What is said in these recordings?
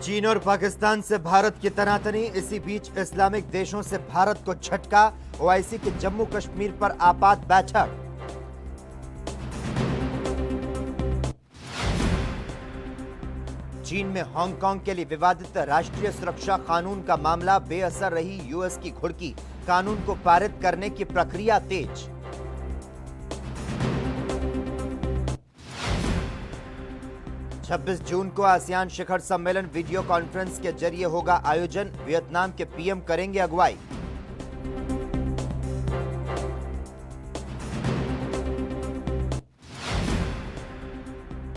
चीन और पाकिस्तान से भारत की तनातनी। इसी बीच इस्लामिक देशों से भारत को झटका। ओआईसी के जम्मू कश्मीर पर आपात बैठक। चीन में हांगकांग के लिए विवादित राष्ट्रीय सुरक्षा कानून का मामला। बेअसर रही यूएस की घुड़की। कानून को पारित करने की प्रक्रिया तेज। छब्बीस जून को आसियान शिखर सम्मेलन वीडियो कॉन्फ्रेंस के जरिए होगा आयोजन। वियतनाम के पीएम करेंगे अगुवाई।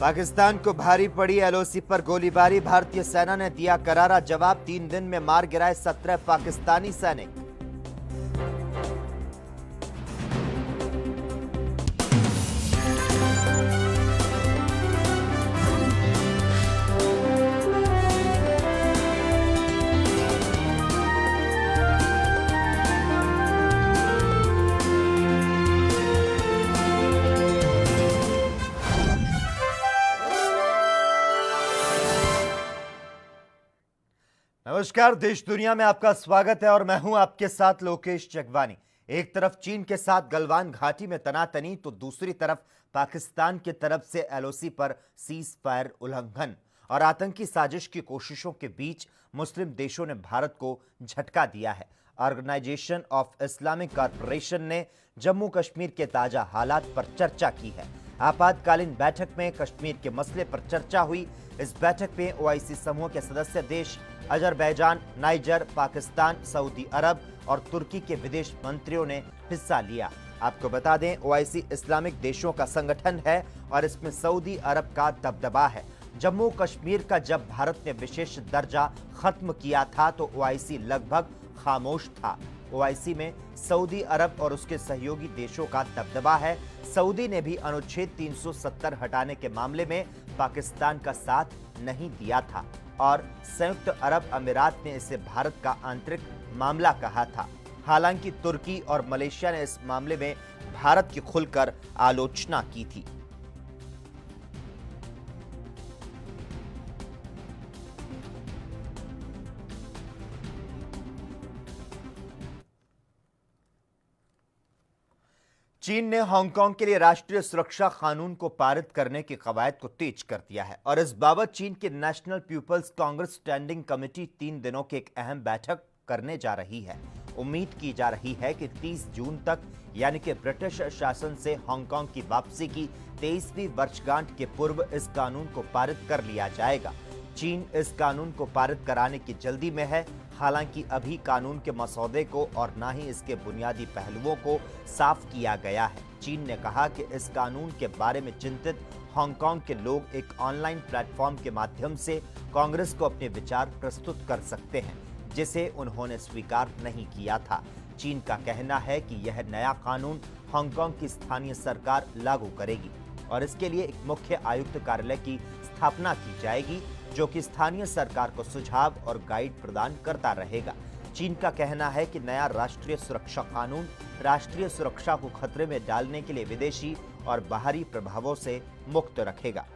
पाकिस्तान को भारी पड़ी एलओसी पर गोलीबारी। भारतीय सेना ने दिया करारा जवाब। 3 दिन में मार गिराए 17 पाकिस्तानी सैनिक। नमस्कार, देश दुनिया में आपका स्वागत है और मैं हूं आपके साथ लोकेश जगवानी। एक तरफ चीन के साथ गलवान घाटी में तनातनी तो दूसरी तरफ पाकिस्तान की तरफ से एलओसी पर सीज फायर उल्लंघन और आतंकी साजिश की कोशिशों के बीच मुस्लिम देशों ने भारत को झटका दिया है। ऑर्गेनाइजेशन ऑफ इस्लामिक कॉरपोरेशन ने जम्मू कश्मीर के ताजा हालात पर चर्चा की है। आपातकालीन बैठक में कश्मीर के मसले पर चर्चा हुई। इस बैठक में ओआईसी समूह के सदस्य देश अजरबैजान, नाइजर, पाकिस्तान, सऊदी अरब और तुर्की के विदेश मंत्रियों ने हिस्सा लिया। आपको बता दें, ओआईसी इस्लामिक देशों का संगठन है और इसमें सऊदी अरब का दबदबा है। जम्मू कश्मीर का जब भारत ने विशेष दर्जा खत्म किया था तो ओआईसी लगभग खामोश था। ओआईसी में सऊदी अरब और उसके सहयोगी देशों का दबदबा है। सऊदी ने भी अनुच्छेद 370 हटाने के मामले में पाकिस्तान का साथ नहीं दिया था और संयुक्त अरब अमीरात ने इसे भारत का आंतरिक मामला कहा था। हालांकि तुर्की और मलेशिया ने इस मामले में भारत की खुलकर आलोचना की थी। चीन ने हांगकांग के लिए राष्ट्रीय सुरक्षा कानून को पारित करने की कवायद को तेज कर दिया है और इस बाबत चीन की national people's congress standing committee 3 दिनों की एक अहम बैठक करने जा रही है। उम्मीद की जा रही है कि 30 जून तक यानी कि ब्रिटिश शासन से हांगकांग की वापसी की 23वीं वर्षगांठ के पूर्व इस कानून को पारित कर लिया जाएगा। चीन इस कानून को पारित कराने की जल्दी में है। हालांकि अभी कानून के मसौदे को और ना ही इसके बुनियादी पहलुओं को साफ किया गया है। चीन ने कहा कि इस कानून के बारे में चिंतित हांगकांग के लोग एक ऑनलाइन प्लेटफॉर्म के माध्यम से कांग्रेस को अपने विचार प्रस्तुत कर सकते हैं, जिसे उन्होंने स्वीकार नहीं किया था। चीन का कहना है कि यह नया कानून हांगकांग की स्थानीय सरकार लागू करेगी और इसके लिए एक मुख्य आयुक्त कार्यालय की स्थापना की जाएगी जो कि स्थानीय सरकार को सुझाव और गाइड प्रदान करता रहेगा। चीन का कहना है कि नया राष्ट्रीय सुरक्षा कानून राष्ट्रीय सुरक्षा को खतरे में डालने के लिए विदेशी और बाहरी प्रभावों से मुक्त रखेगा।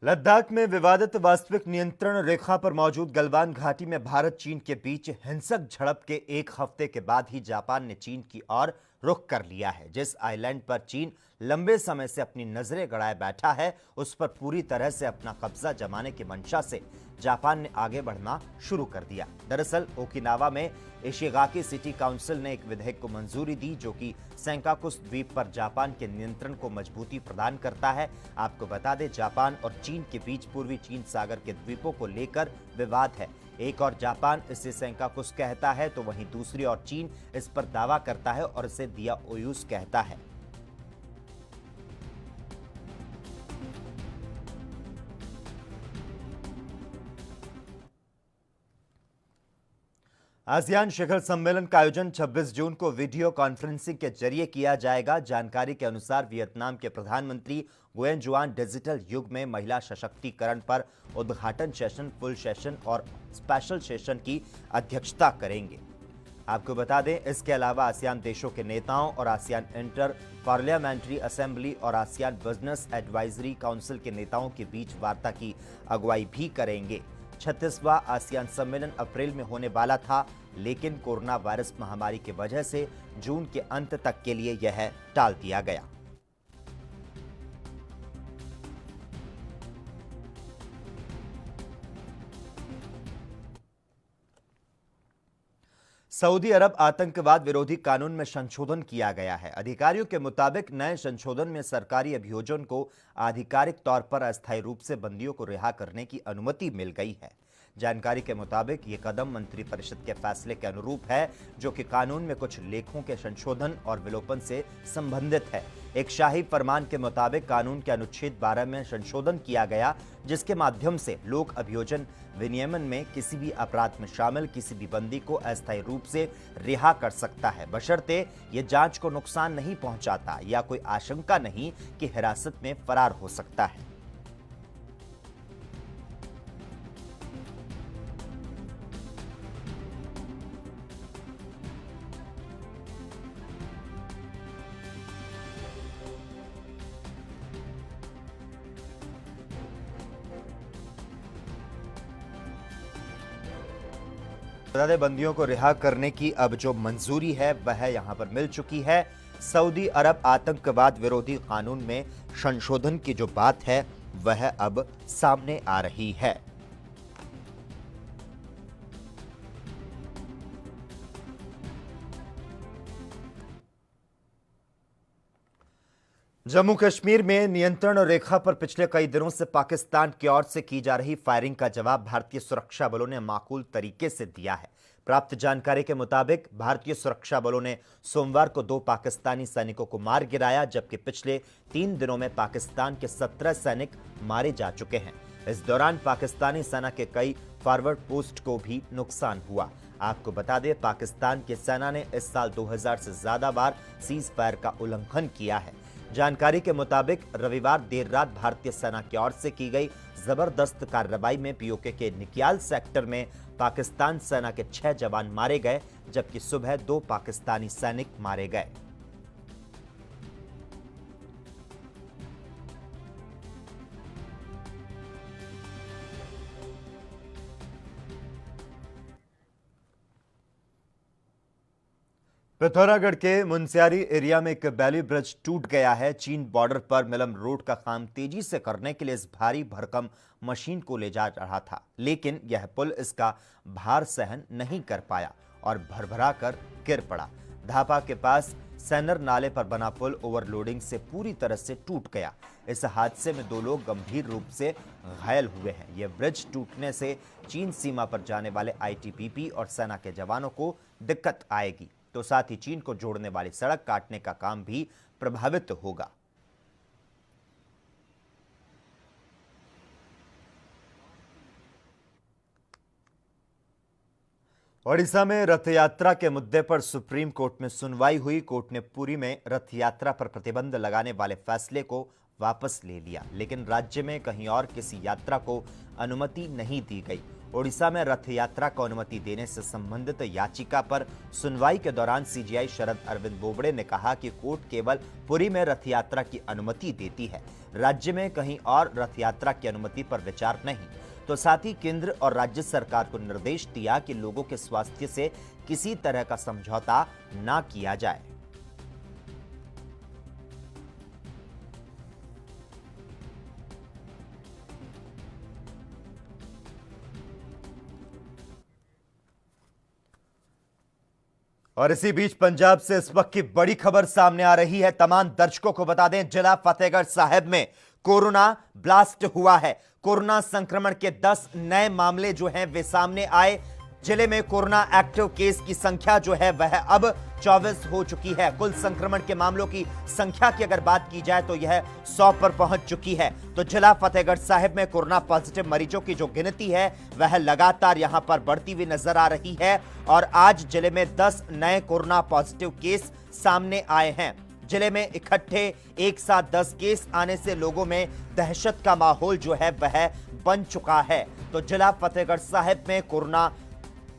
लद्दाख में विवादित वास्तविक नियंत्रण रेखा पर मौजूद गलवान घाटी में भारत चीन के बीच हिंसक झड़प के एक हफ्ते के बाद ही जापान ने चीन की ओर रुख कर लिया है। जिस आइलैंड पर चीन लंबे समय से अपनी नजरें गड़ाए बैठा है उस पर पूरी तरह से अपना कब्जा जमाने की मंशा से जापान ने आगे बढ़ना शुरू कर दिया। दरअसल ओकिनावा में इशिगाकी सिटी काउंसिल ने एक विधेयक को मंजूरी दी जो कि सेंकाकुस द्वीप पर जापान के नियंत्रण को मजबूती प्रदान करता है। आपको बता दें, जापान और चीन के बीच पूर्वी चीन सागर के द्वीपों को लेकर विवाद है। एक और जापान इसे सेंकाकुस कहता है तो वहीं दूसरी ओर चीन इस पर दावा करता है और इसे दियाओयुस कहता है। आसियान शिखर सम्मेलन का आयोजन 26 जून को वीडियो कॉन्फ्रेंसिंग के जरिए किया जाएगा। जानकारी के अनुसार वियतनाम के प्रधानमंत्री गुएन जुआन डिजिटल युग में महिला सशक्तिकरण पर उद्घाटन सेशन, फुल सेशन और स्पेशल सेशन की अध्यक्षता करेंगे। आपको बता दें, इसके अलावा आसियान देशों के नेताओं और आसियान इंटर पार्लियामेंट्री असेंबली और आसियान बिजनेस एडवाइजरी काउंसिल के नेताओं के बीच वार्ता की अगुवाई भी करेंगे। 36वां आसियान सम्मेलन अप्रैल में होने वाला था, लेकिन कोरोना वायरस महामारी की वजह से जून के अंत तक के लिए यह टाल दिया गया। सऊदी अरब आतंकवाद विरोधी कानून में संशोधन किया गया है। अधिकारियों के मुताबिक नए संशोधन में सरकारी अभियोजन को आधिकारिक तौर पर अस्थायी रूप से बंदियों को रिहा करने की अनुमति मिल गई है। जानकारी के मुताबिक ये कदम मंत्रिपरिषद के फैसले के अनुरूप है, जो कि कानून में कुछ लेखों के संशोधन और विलोपन से संबंधित है। एक शाही फरमान के मुताबिक कानून के अनुच्छेद 12 में संशोधन किया गया, जिसके माध्यम से लोक अभियोजन विनियमन में किसी भी अपराध में शामिल किसी भी बंदी को अस्थायी रूप से रिहा कर सकता है, बशर्ते ये जांच को नुकसान नहीं पहुंचाता या कोई आशंका नहीं कि हिरासत में फरार हो सकता है। बता बंदियों को रिहा करने की अब जो मंजूरी है वह यहां पर मिल चुकी है। सऊदी अरब आतंकवाद विरोधी कानून में संशोधन की जो बात है वह अब सामने आ रही है। जम्मू कश्मीर में नियंत्रण रेखा पर पिछले कई दिनों से पाकिस्तान की ओर से की जा रही फायरिंग का जवाब भारतीय सुरक्षा बलों ने माकूल तरीके से दिया है। प्राप्त जानकारी के मुताबिक भारतीय सुरक्षा बलों ने सोमवार को 2 पाकिस्तानी सैनिकों को मार गिराया, जबकि पिछले 3 दिनों में पाकिस्तान के 17 सैनिक मारे जा चुके हैं। इस दौरान पाकिस्तानी सेना के कई फॉरवर्ड पोस्ट को भी नुकसान हुआ। आपको बता दें, पाकिस्तान की सेना ने इस साल 2000 से ज्यादा बार सीज फायर का उल्लंघन किया है। जानकारी के मुताबिक रविवार देर रात भारतीय सेना की ओर से की गई जबरदस्त कार्रवाई में पीओके के निकियाल सेक्टर में पाकिस्तान सेना के 6 जवान मारे गए, जबकि सुबह 2 पाकिस्तानी सैनिक मारे गए। पिथौरागढ़ के मुनस्यारी एरिया में एक बैली ब्रिज टूट गया है। चीन बॉर्डर पर मिलम रोड का काम तेजी से करने के लिए इस भारी भरकम मशीन को ले जा रहा था, लेकिन यह पुल इसका भार सहन नहीं कर पाया और भरभरा कर गिर पड़ा। धापा के पास सैनर नाले पर बना पुल ओवरलोडिंग से पूरी तरह से टूट गया। इस हादसे में 2 लोग गंभीर रूप से घायल हुए हैं। यह ब्रिज टूटने से चीन सीमा पर जाने वाले आईटीबीपी और सेना के जवानों को दिक्कत आएगी, तो साथ ही चीन को जोड़ने वाली सड़क काटने का काम भी प्रभावित होगा। ओडिशा में रथ यात्रा के मुद्दे पर सुप्रीम कोर्ट में सुनवाई हुई। कोर्ट ने पुरी में रथ यात्रा पर प्रतिबंध लगाने वाले फैसले को वापस ले लिया, लेकिन राज्य में कहीं और किसी यात्रा को अनुमति नहीं दी गई। ओडिशा में रथ यात्रा को अनुमति देने से संबंधित याचिका पर सुनवाई के दौरान सीजेआई शरद अरविंद बोबड़े ने कहा कि कोर्ट केवल पुरी में रथ यात्रा की अनुमति देती है, राज्य में कहीं और रथ यात्रा की अनुमति पर विचार नहीं। तो साथ ही केंद्र और राज्य सरकार को निर्देश दिया कि लोगों के स्वास्थ्य से किसी तरह का समझौता ना किया जाए। और इसी बीच पंजाब से इस वक्त की बड़ी खबर सामने आ रही है। तमाम दर्शकों को बता दें, जिला फतेहगढ़ साहिब में कोरोना ब्लास्ट हुआ है। कोरोना संक्रमण के 10 नए मामले जो हैं वे सामने आए। जिले में कोरोना एक्टिव केस की संख्या जो है वह अब 24 हो चुकी है। कुल संक्रमण के मामलों की संख्या की अगर बात की जाए तो यह 100 पर पहुंच चुकी है। तो जिला फतेहगढ़ साहिब में कोरोना पॉजिटिव मरीजों की जो गिनती है वह लगातार यहां पर बढ़ती हुई नजर आ रही है और आज जिले में 10 नए कोरोना पॉजिटिव केस सामने आए हैं। जिले में इकट्ठे एक साथ 10 केस आने से लोगों में दहशत का माहौल जो है वह बन चुका है। तो जिला फतेहगढ़ साहिब में कोरोना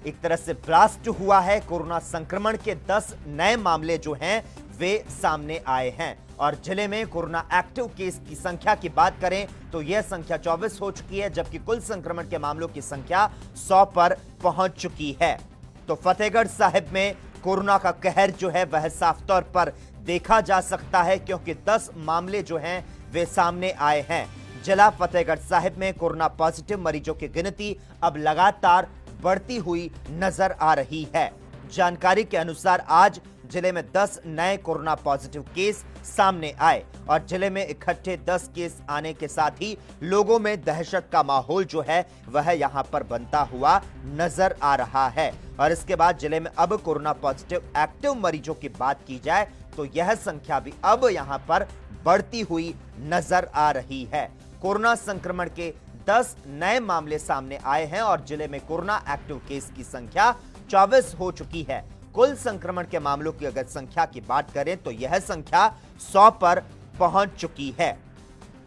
एक तरह से ब्लास्ट हुआ है। कोरोना संक्रमण के 10 नए मामले जो हैं वे सामने आए हैं और जिले में कोरोना एक्टिव केस की संख्या की बात करें तो यह संख्या 24 हो चुकी है, जबकि कुल संक्रमण के मामलों की संख्या 100 पर पहुंच चुकी है। तो फतेहगढ़ साहिब में कोरोना का कहर जो है वह साफ तौर पर देखा जा सकता है, क्योंकि 10 मामले जो हैं वे सामने आए हैं। जिला फतेहगढ़ साहिब में कोरोना पॉजिटिव मरीजों की गिनती अब लगातार बढ़ती हुई नजर आ रही है। जानकारी के अनुसार आज जिले में 10 नए कोरोना पॉजिटिव केस सामने आए और जिले में इकट्ठे 10 केस आने के साथ ही लोगों में दहशत का माहौल जो है वह यहां पर बनता हुआ नजर आ रहा है। और इसके बाद जिले में अब कोरोना पॉजिटिव एक्टिव मरीजों की बात की जाए तो यह संख्या भी अब यहां पर बढ़ती हुई नजर आ रही है। कोरोना संक्रमण के 10 नए मामले सामने आए हैं और जिले में कोरोना एक्टिव केस की संख्या 24 हो चुकी है। कुल संक्रमण के मामलों की अगर संख्या की बात करें तो यह संख्या 100 पर पहुंच चुकी है।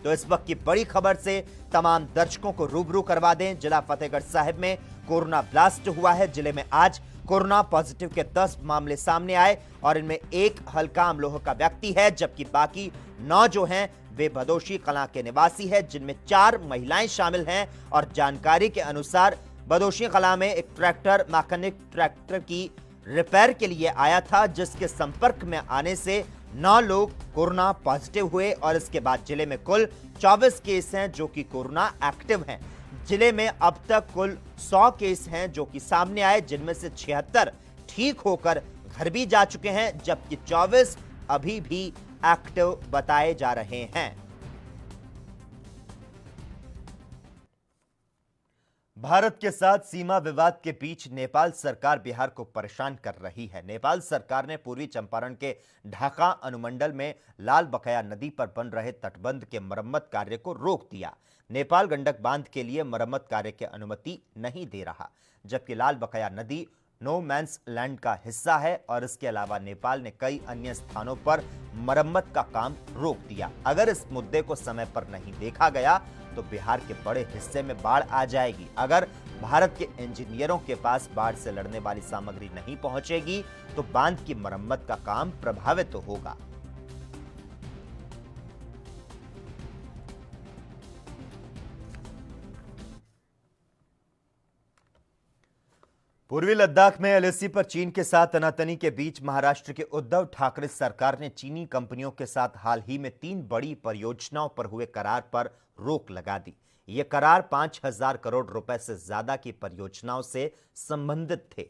तो इस वक्त की बड़ी खबर से तमाम दर्शकों को रूबरू करवा दें। जिला फतेहगढ़ साहिब में कोरोना ब्लास्ट हुआ है। जिले में आज कोरोना पॉजिटिव के 10 मामले सामने आए और इनमें एक हल्का अमलोह का व्यक्ति है, जबकि बाकी 9 जो हैं वे भदोशी कलां के निवासी हैं, जिनमें 4 महिलाएं शामिल हैं। और जानकारी के अनुसार भदोशी कलां में एक ट्रैक्टर मैकेनिक ट्रैक्टर की रिपेयर के लिए आया था, जिसके संपर्क में आने से 9 लोग कोरोना पॉजिटिव हुए और इसके बाद जिले में कुल 24 केस हैं जो कि कोरोना एक्टिव हैं। जिले में अब तक कुल 100 केस हैं जो कि सामने आए, जिनमें से 76 ठीक होकर घर भी जा चुके हैं, जबकि 24 अभी भी एक्टिव बताए जा रहे हैं। भारत के साथ सीमा विवाद के बीच नेपाल सरकार बिहार को परेशान कर रही है। नेपाल सरकार ने पूर्वी चंपारण के ढाका अनुमंडल में लाल बकया नदी पर बन रहे तटबंध के मरम्मत कार्य को रोक दिया। नेपाल गंडक बांध के लिए मरम्मत कार्य की अनुमति नहीं दे रहा, जबकि लाल बकया नदी नो मैंस लैंड का हिस्सा है और इसके अलावा नेपाल ने कई अन्य स्थानों पर मरम्मत का काम रोक दिया। अगर इस मुद्दे को समय पर नहीं देखा गया तो बिहार के बड़े हिस्से में बाढ़ आ जाएगी। अगर भारत के इंजीनियरों के पास बाढ़ से लड़ने वाली सामग्री नहीं पहुंचेगी तो बांध की मरम्मत का काम प्रभावित होगा। पूर्वी लद्दाख में एलएसी पर चीन के साथ तनातनी के बीच महाराष्ट्र के उद्धव ठाकरे सरकार ने चीनी कंपनियों के साथ हाल ही में 3 बड़ी परियोजनाओं पर हुए करार पर रोक लगा दी। ये करार 5,000 करोड़ रुपए से ज्यादा की परियोजनाओं से संबंधित थे।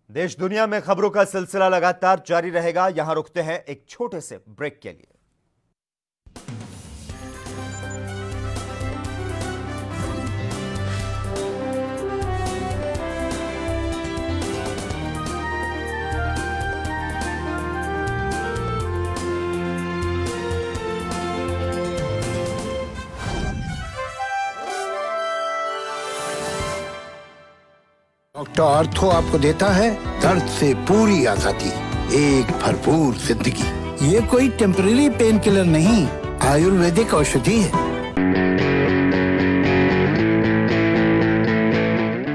देश दुनिया में खबरों का सिलसिला लगातार जारी रहेगा। यहां रुकते हैं एक छोटे से ब्रेक के लिए। डॉक्टर ऑर्थो आपको देता है दर्द से पूरी आजादी, एक भरपूर जिंदगी। ये कोई टेम्पररी पेन किलर नहीं, आयुर्वेदिक औषधि है।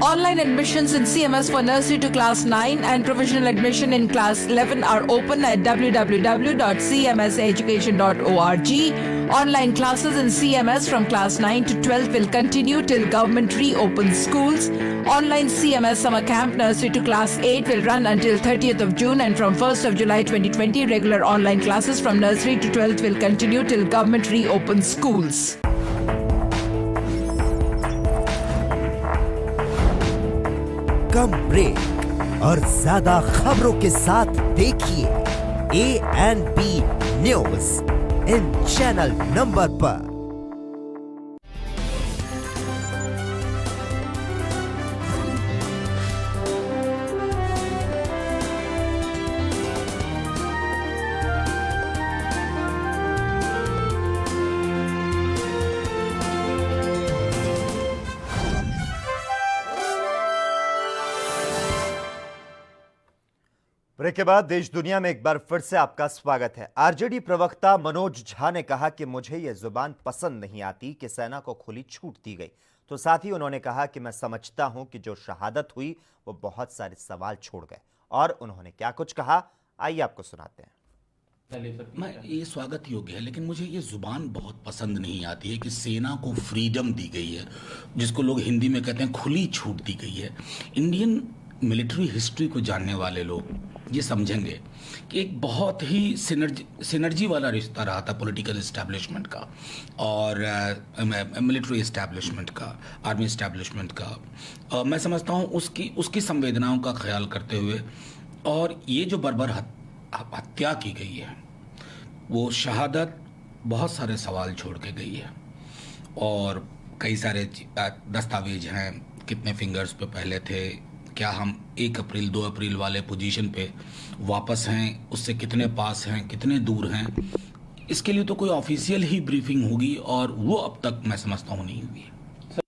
Online admissions in CMS for nursery to class 9 and provisional admission in class 11 are open at www.cmseducation.org. Online classes in CMS from class 9 to 12 will continue till government reopens schools. Online CMS summer camp nursery to class 8 will run until 30th of June, and from 1st of July 2020 regular online classes from nursery to 12th will continue till government reopens schools. Come break और ज्यादा खबरों के साथ देखिए ANP news in channel number पर। Break के बाद देश दुनिया में एक बार फिर से आपका स्वागत है। आरजेडी प्रवक्ता मनोज झा ने कहा कि मुझे यह जुबान पसंद नहीं आती कि सेना को खुली छूट दी गई। तो साथ ही उन्होंने कहा कि मैं समझता हूं कि जो शहादत हुई वो बहुत सारे सवाल छोड़ गए। और उन्होंने क्या कुछ कहा, आइए आपको सुनाते हैं। मैं ये स्वागत योग्य है, लेकिन मुझे ये जुबान बहुत पसंद नहीं आती है कि सेना को फ्रीडम दी गई है, जिसको लोग हिंदी में कहते हैं खुली छूट दी गई है। इंडियन मिलिट्री हिस्ट्री को जानने वाले लोग ये समझेंगे कि एक बहुत ही सिनर्जी वाला रिश्ता रहा था पॉलिटिकल इस्टेब्लिशमेंट का और मिलिट्री इस्टेब्लिशमेंट का, आर्मी इस्टेब्लिशमेंट का। मैं समझता हूँ उसकी संवेदनाओं का ख्याल करते हुए, और ये जो बर्बर हत्या की गई है, वो शहादत बहुत सारे सवाल छोड़ के गई है। और कई सारे दस्तावेज हैं, कितने फिंगर्स पे पहले थे, क्या हम 1 अप्रैल 2 अप्रैल वाले पोजीशन पे वापस हैं, उससे कितने पास हैं, कितने दूर हैं। इसके लिए तो कोई ऑफिशियल ही ब्रीफिंग होगी, और वो अब तक मैं समझता हूँ नहीं हुई है।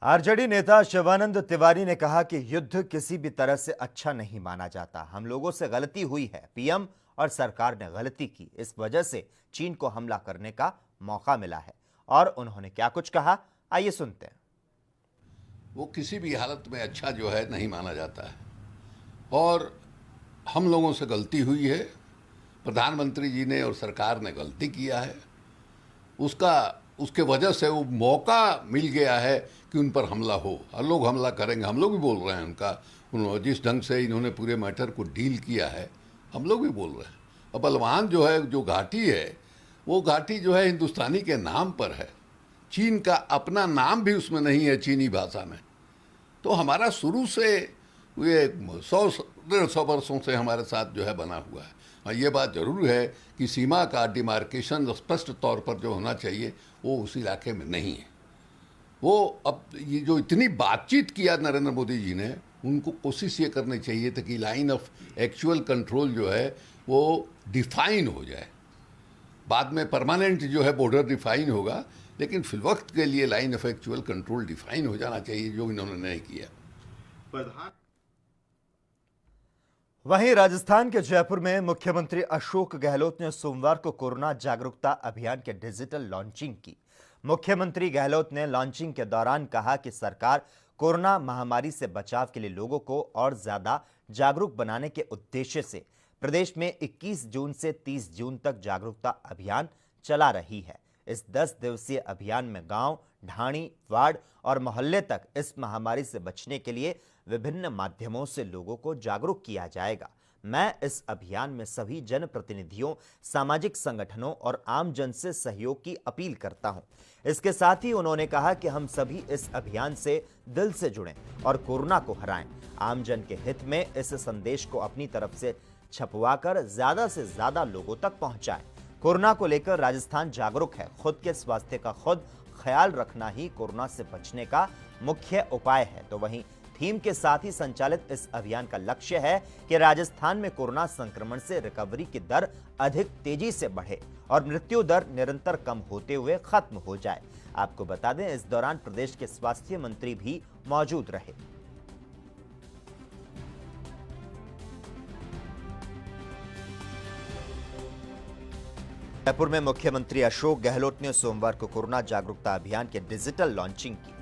आरजेडी नेता शिवानंद तिवारी ने कहा कि युद्ध किसी भी तरह से अच्छा नहीं माना जाता। हम लोगों से गलती हुई है, पीएम और सरकार ने गलती की, इस वजह से चीन को हमला करने का मौका मिला है। और उन्होंने क्या कुछ कहा, आइए सुनते हैं। वो किसी भी हालत में अच्छा जो है नहीं माना जाता है, और हम लोगों से गलती हुई है। प्रधानमंत्री जी ने और सरकार ने गलती किया है, उसके वजह से वो मौका मिल गया है कि उन पर हमला हो। और लोग हमला करेंगे, हम लोग भी बोल रहे हैं उन्होंने जिस ढंग से इन्होंने पूरे मैटर को डील किया है, हम लोग भी बोल रहे हैं। अब बलवान जो है, जो घाटी है, वो घाटी जो है हिंदुस्तानी के नाम पर है। चीन का अपना नाम भी उसमें नहीं है चीनी भाषा में। तो हमारा शुरू से ये 100-150 वर्षों से हमारे साथ जो है बना हुआ है। और ये बात जरूर है कि सीमा का डिमार्केशन स्पष्ट तौर पर जो होना चाहिए वो उस इलाके में नहीं है। वो अब ये जो इतनी बातचीत किया नरेंद्र मोदी जी ने, उनको कोशिश ये करनी चाहिए था कि लाइन ऑफ एक्चुअल कंट्रोल जो है वो डिफाइन हो जाए। बाद में परमानेंट जो है बॉर्डर डिफाइन होगा, लेकिन फिलवक्त के लिए line of actual control define हो जाना चाहिए, जो इन्होंने नहीं किया। वहीं राजस्थान के जयपुर में मुख्यमंत्री अशोक गहलोत ने सोमवार को कोरोना जागरूकता अभियान के डिजिटल लॉन्चिंग की। मुख्यमंत्री गहलोत ने लॉन्चिंग के दौरान कहा कि सरकार कोरोना महामारी से बचाव के लिए लोगों को और ज्यादा जागरूक बनाने के उद्देश्य से प्रदेश में 21 जून से 30 जून तक जागरूकता अभियान चला रही है। इस 10 दिवसीय अभियान में गांव, ढाणी, वार्ड और मोहल्ले तक इस महामारी से बचने के लिए विभिन्न माध्यमों से लोगों को जागरूक किया जाएगा। मैं इस अभियान में सभी जनप्रतिनिधियों, सामाजिक संगठनों और आम जन से सहयोग की अपील करता हूं। इसके साथ ही उन्होंने कहा कि हम सभी इस अभियान से दिल से जुड़ें और कोरोना को हराएं। आम जन के हित में इस संदेश को अपनी तरफ से छपवाकर ज्यादा से ज्यादा लोगों तक पहुंचाएं। कोरोना को लेकर राजस्थान जागरूक है। खुद के स्वास्थ्य का खुद ख्याल रखना ही कोरोना से बचने का मुख्य उपाय है। तो वहीं थीम के साथ ही संचालित इस अभियान का लक्ष्य है कि राजस्थान में कोरोना संक्रमण से रिकवरी की दर अधिक तेजी से बढ़े और मृत्यु दर निरंतर कम होते हुए खत्म हो जाए। आपको बता दें, इस दौरान प्रदेश के स्वास्थ्य मंत्री भी मौजूद रहे। जयपुर में मुख्यमंत्री अशोक गहलोत ने सोमवार को कोरोना जागरूकता अभियान के डिजिटल लॉन्चिंग की।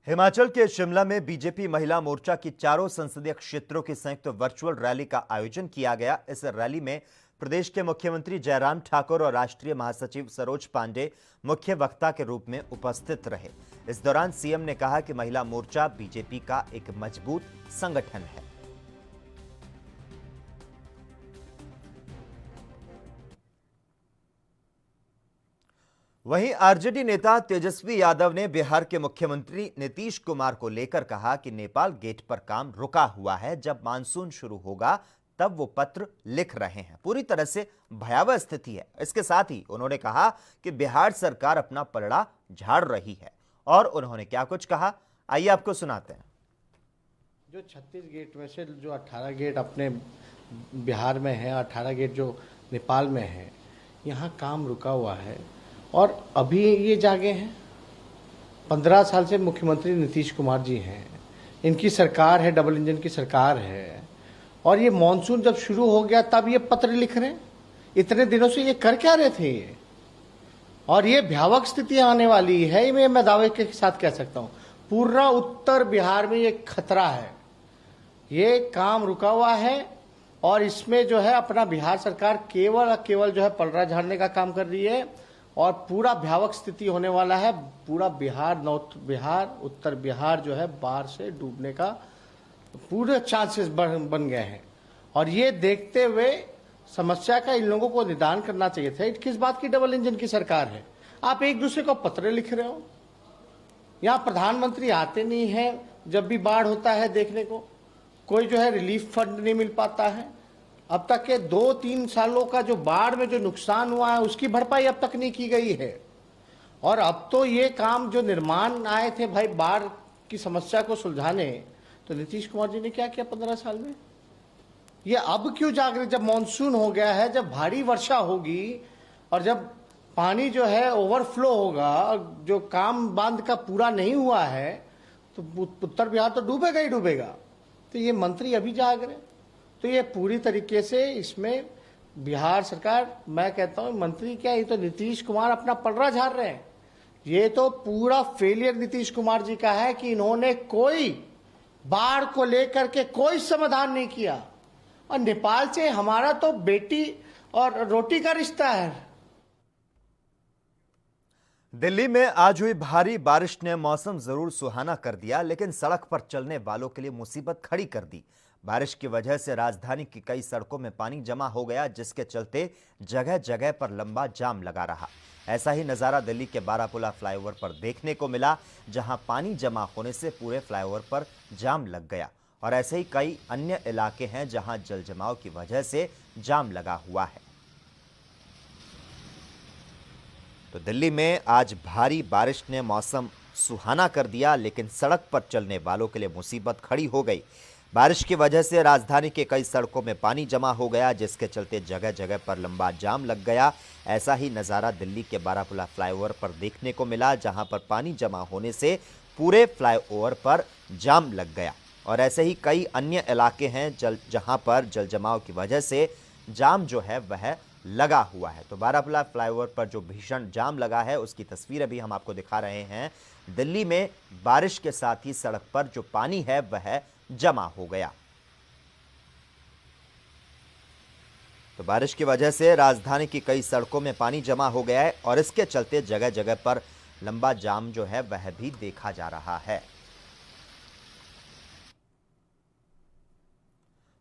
हिमाचल के शिमला में बीजेपी महिला मोर्चा की चारों संसदीय क्षेत्रों की संयुक्त वर्चुअल रैली का आयोजन किया गया। इस रैली में प्रदेश के मुख्यमंत्री जयराम ठाकुर और राष्ट्रीय महासचिव सरोज पांडे मुख्य वक्ता के रूप में उपस्थित रहे। इस दौरान सीएम ने कहा कि महिला मोर्चा बीजेपी का एक मजबूत संगठन है। वहीं आरजेडी नेता तेजस्वी यादव ने बिहार के मुख्यमंत्री नीतीश कुमार को लेकर कहा कि नेपाल गेट पर काम रुका हुआ है, जब मानसून शुरू होगा तब वो पत्र लिख रहे हैं। पूरी तरह से भयावह स्थिति है। इसके साथ ही उन्होंने कहा कि बिहार सरकार अपना पलड़ा झाड़ रही है। और उन्होंने क्या कुछ कहा, आइए आपको सुनाते हैं। जो 36 गेट में से जो 18 गेट अपने बिहार में है, 18 गेट जो नेपाल में है, यहाँ काम रुका हुआ है और अभी ये जागे हैं। 15 साल से मुख्यमंत्री नीतीश कुमार जी हैं, इनकी सरकार है, डबल इंजन की सरकार है, और ये मानसून जब शुरू हो गया तब ये पत्र लिख रहे हैं। इतने दिनों से ये कर क्या रहे थे ये? और ये भयावह स्थिति आने वाली है, ये मैं दावे के साथ कह सकता हूँ। पूरा उत्तर बिहार में ये खतरा है, ये काम रुका हुआ है और इसमें जो है अपना बिहार सरकार केवल जो है पलड़ा झाड़ने का काम कर रही है और पूरा भयावह स्थिति होने वाला है। पूरा बिहार, नॉर्थ बिहार, उत्तर बिहार जो है बाढ़ से डूबने का पूरे चांसेस बन गए हैं। और ये देखते हुए समस्या का इन लोगों को निदान करना चाहिए था। किस बात की डबल इंजन की सरकार है? आप एक दूसरे को पत्र लिख रहे हो, यहाँ प्रधानमंत्री आते नहीं है जब भी बाढ़ होता है देखने को, कोई जो है रिलीफ फंड नहीं मिल पाता है। अब तक के 2-3 सालों का जो बाढ़ में जो नुकसान हुआ है उसकी भरपाई अब तक नहीं की गई है। और अब तो ये काम जो निर्माण आए थे भाई बाढ़ की समस्या को सुलझाने, तो नीतीश कुमार जी ने क्या किया 15 साल में? ये अब क्यों जाग रहे? जब मानसून हो गया है, जब भारी वर्षा होगी और जब पानी जो है ओवरफ्लो होगा और जो काम बांध का पूरा नहीं हुआ है, तो उत्तर बिहार तो डूबेगा ही डूबेगा। तो ये मंत्री अभी जाग रहे, तो ये पूरी तरीके से इसमें बिहार सरकार, मैं कहता हूँ मंत्री क्या, ये तो नीतीश कुमार अपना पलड़ा झाड़ रहे हैं। ये तो पूरा फेलियर नीतीश कुमार जी का है कि इन्होंने कोई बाढ़ को लेकर के कोई समाधान नहीं किया। और नेपाल से हमारा तो बेटी और रोटी का रिश्ता है। दिल्ली में आज हुई भारी बारिश ने मौसम जरूर सुहाना कर दिया, लेकिन सड़क पर चलने वालों के लिए मुसीबत खड़ी कर दी। बारिश की वजह से राजधानी की कई सड़कों में पानी जमा हो गया, जिसके चलते जगह जगह पर लंबा जाम लगा रहा। ऐसा ही नजारा दिल्ली के बारापुला फ्लाईओवर पर देखने को मिला, जहां पानी जमा होने से पूरे फ्लाईओवर पर जाम लग गया। और ऐसे ही कई अन्य इलाके हैं जहां जल जमाव की वजह से जाम लगा हुआ है। तो दिल्ली में आज भारी बारिश ने मौसम सुहाना कर दिया, लेकिन सड़क पर चलने वालों के लिए मुसीबत खड़ी हो गई। बारिश की वजह से राजधानी के कई सड़कों में पानी जमा हो गया, जिसके चलते जगह जगह पर लंबा जाम लग गया। ऐसा ही नज़ारा दिल्ली के बारापुला फ्लाईओवर पर देखने को मिला, जहां पर पानी जमा होने से पूरे फ्लाईओवर पर जाम लग गया। और ऐसे ही कई अन्य इलाके हैं जहां पर जल जमाव की वजह से जाम जो है वह लगा हुआ है। तो बारापुला फ्लाईओवर पर जो भीषण जाम लगा है उसकी तस्वीर अभी हम आपको दिखा रहे हैं। दिल्ली में बारिश के साथ ही सड़क पर जो पानी है वह जमा हो गया। तो बारिश की वजह से राजधानी की कई सड़कों में पानी जमा हो गया है और इसके चलते जगह जगह पर लंबा जाम जो है वह भी देखा जा रहा है।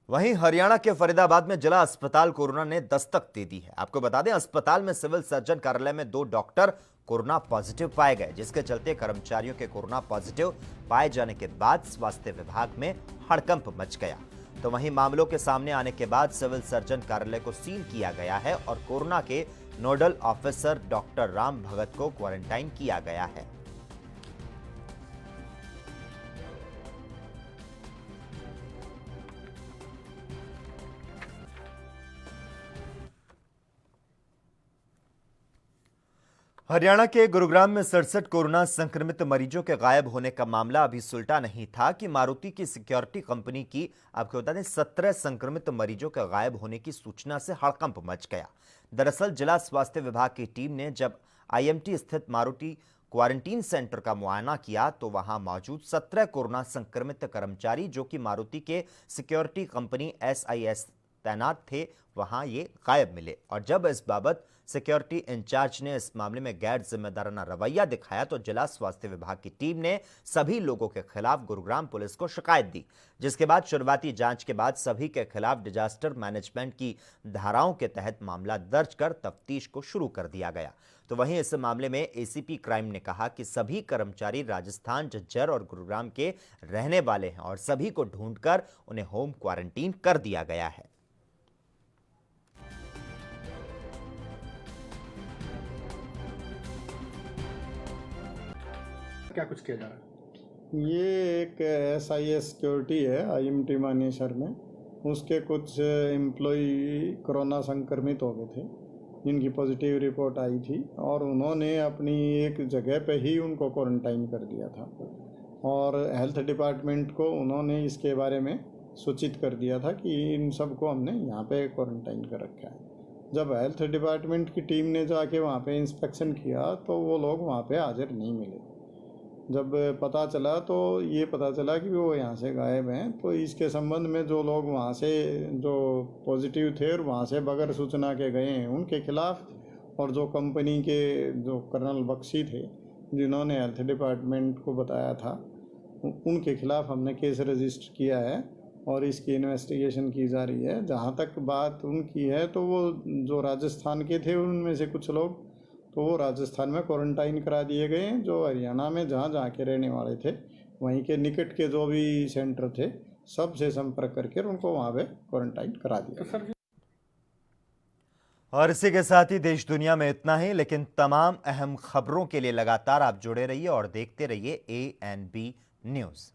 वहीं हरियाणा के फरीदाबाद में जिला अस्पताल कोरोना ने दस्तक दे दी है। आपको बता दें, अस्पताल में सिविल सर्जन कार्यालय में 2 डॉक्टर कोरोना पॉजिटिव पाए गए, जिसके चलते कर्मचारियों के कोरोना पॉजिटिव पाए जाने के बाद स्वास्थ्य विभाग में हड़कंप मच गया। तो वहीं मामलों के सामने आने के बाद सिविल सर्जन कार्यालय को सील किया गया है और कोरोना के नोडल ऑफिसर डॉक्टर राम भगत को क्वारंटाइन किया गया है। हरियाणा के गुरुग्राम में 67 कोरोना संक्रमित मरीजों के गायब होने का मामला अभी सुलटा नहीं था कि मारुति की सिक्योरिटी कंपनी की आपको बता दें 17 संक्रमित मरीजों के गायब होने की सूचना से हड़कंप मच गया। दरअसल जिला स्वास्थ्य विभाग की टीम ने जब आईएमटी स्थित मारुति क्वारंटीन सेंटर का मुआयना किया तो वहां मौजूद 17 कोरोना संक्रमित कर्मचारी जो कि मारुति के सिक्योरिटी कंपनी SIS तैनात थे वहां ये गायब मिले। और जब इस बाबत सिक्योरिटी इंचार्ज ने इस मामले में गैर जिम्मेदाराना रवैया दिखाया तो जिला स्वास्थ्य विभाग की टीम ने सभी लोगों के खिलाफ गुरुग्राम पुलिस को शिकायत दी, जिसके बाद शुरुआती जांच के बाद सभी के खिलाफ डिजास्टर मैनेजमेंट की धाराओं के तहत मामला दर्ज कर तफ्तीश को शुरू कर दिया गया। तो वहीं इस मामले में एसीपी क्राइम ने कहा कि सभी कर्मचारी राजस्थान, झज्जर और गुरुग्राम के रहने वाले हैं और सभी को ढूंढकर उन्हें होम क्वारंटीन कर दिया गया है। क्या कुछ किया जा रहा है? ये एक SIS सिक्योरिटी है IMT मानेसर में, उसके कुछ एम्प्लॉई कोरोना संक्रमित हो गए थे जिनकी पॉजिटिव रिपोर्ट आई थी और उन्होंने अपनी एक जगह पे ही उनको क्वारंटाइन कर दिया था और हेल्थ डिपार्टमेंट को उन्होंने इसके बारे में सूचित कर दिया था कि इन सब को हमने यहाँ पे क्वारंटाइन कर रखा है। जब हेल्थ डिपार्टमेंट की टीम ने जाके वहाँ पे इंस्पेक्शन किया तो वो लोग वहाँ पे हाजिर नहीं मिले। जब पता चला तो ये पता चला कि वो यहाँ से गायब हैं। तो इसके संबंध में जो लोग वहाँ से जो पॉजिटिव थे और वहाँ से बगैर सूचना के गए हैं उनके खिलाफ, और जो कंपनी के जो कर्नल बख्शी थे जिन्होंने हेल्थ डिपार्टमेंट को बताया था उनके खिलाफ हमने केस रजिस्टर किया है और इसकी इन्वेस्टिगेशन की जा रही है। जहाँ तक बात उनकी है तो वो जो राजस्थान के थे उनमें से कुछ लोग तो वो राजस्थान में क्वारंटाइन करा दिए गए हैं। जो हरियाणा में जहाँ जहाँ के रहने वाले थे वहीं के निकट के जो भी सेंटर थे सबसे संपर्क करके उनको वहाँ पे क्वारंटाइन करा दिया। और इसी के साथ ही देश दुनिया में इतना ही, लेकिन तमाम अहम खबरों के लिए लगातार आप जुड़े रहिए और देखते रहिए ANB न्यूज़।